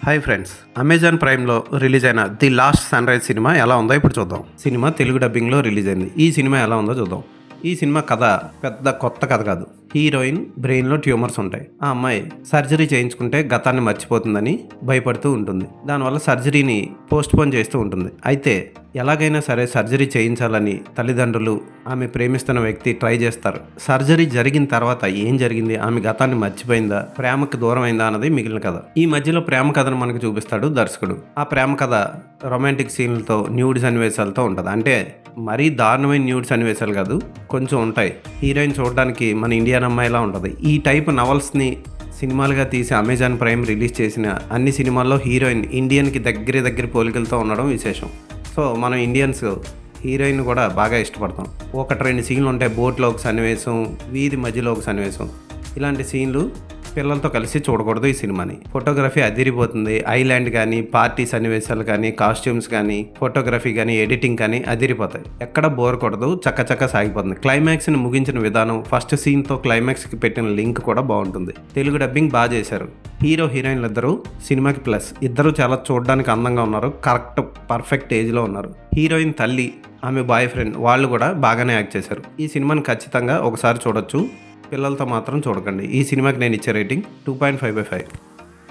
Hi friends, Amazon ప్రైమ్లో release అయిన the last sunrise cinema ఎలా ఉందో ఇప్పుడు చూద్దాం. సినిమా తెలుగు డబ్బింగ్లో రిలీజ్ అయింది. ఈ సినిమా ఎలా ఉందో చూద్దాం. ఈ సినిమా కథ పెద్ద కొత్త కథ కాదు. హీరోయిన్ బ్రెయిన్లో ట్యూమర్స్ ఉంటాయి. ఆ అమ్మాయి సర్జరీ చేయించుకుంటే గతాన్ని మర్చిపోతుందని భయపడుతూ ఉంటుంది. దానివల్ల సర్జరీని పోస్ట్పోన్ చేస్తూ ఉంటుంది. అయితే ఎలాగైనా సరే సర్జరీ చేయించాలని తల్లిదండ్రులు, ఆమె ప్రేమిస్తున్న వ్యక్తి ట్రై చేస్తారు. సర్జరీ జరిగిన తర్వాత ఏం జరిగింది, ఆమె గతాన్ని మర్చిపోయిందా, ప్రేమకు దూరం అయిందా అన్నది మిగిలిన కథ. ఈ మధ్యలో ప్రేమ కథను మనకు చూపిస్తాడు దర్శకుడు. ఆ ప్రేమ కథ రొమాంటిక్ సీన్లతో, న్యూడ్ సన్నివేశాలతో ఉంటుంది. అంటే మరీ దారుణమైన న్యూడ్ సన్నివేశాలు కాదు, కొంచెం ఉంటాయి. హీరోయిన్ చూడడానికి మన ఇండియన్ అమ్మాయిలా ఉంటుంది. ఈ టైప్ నవల్స్ని సినిమాలుగా తీసి అమెజాన్ ప్రైమ్ రిలీజ్ చేసిన అన్ని సినిమాల్లో హీరోయిన్ ఇండియన్కి దగ్గర పోలికలతో ఉండడం విశేషం. సో మనం ఇండియన్స్ హీరోయిన్ కూడా బాగా ఇష్టపడతాం. ఒకటి రెండు సీన్లు ఉంటాయి. బోట్లో ఒక సన్నివేశం, వీధి మధ్యలో ఒక సన్నివేశం. ఇలాంటి సీన్లు పిల్లలతో కలిసి చూడకూడదు. ఈ సినిమాని ఫోటోగ్రఫీ అదిరిపోతుంది. ఐలాండ్ కానీ, పార్టీ సన్నివేశాలు కానీ, కాస్ట్యూమ్స్ కానీ, ఫోటోగ్రఫీ కానీ, ఎడిటింగ్ కానీ అదిరిపోతాయి. ఎక్కడ బోర్ కొడదు, చక్క సాగిపోతుంది. క్లైమాక్స్ని ముగించిన విధానం, ఫస్ట్ సీన్తో క్లైమాక్స్కి పెట్టిన లింక్ కూడా బాగుంటుంది. తెలుగు డబ్బింగ్ బాగా చేశారు. హీరో హీరోయిన్లు ఇద్దరు సినిమాకి ప్లస్. ఇద్దరు చాలా చూడడానికి అందంగా ఉన్నారు. కరెక్ట్ పర్ఫెక్ట్ ఏజ్లో ఉన్నారు. హీరోయిన్ తల్లి, ఆమె బాయ్ ఫ్రెండ్ వాళ్ళు కూడా బాగానే యాక్ట్ చేశారు. ఈ సినిమాని ఖచ్చితంగా ఒకసారి చూడొచ్చు. పిల్లలతో మాత్రం చూడకండి. ఈ సినిమాకి నేను ఇచ్చే రేటింగ్ 2.5/5.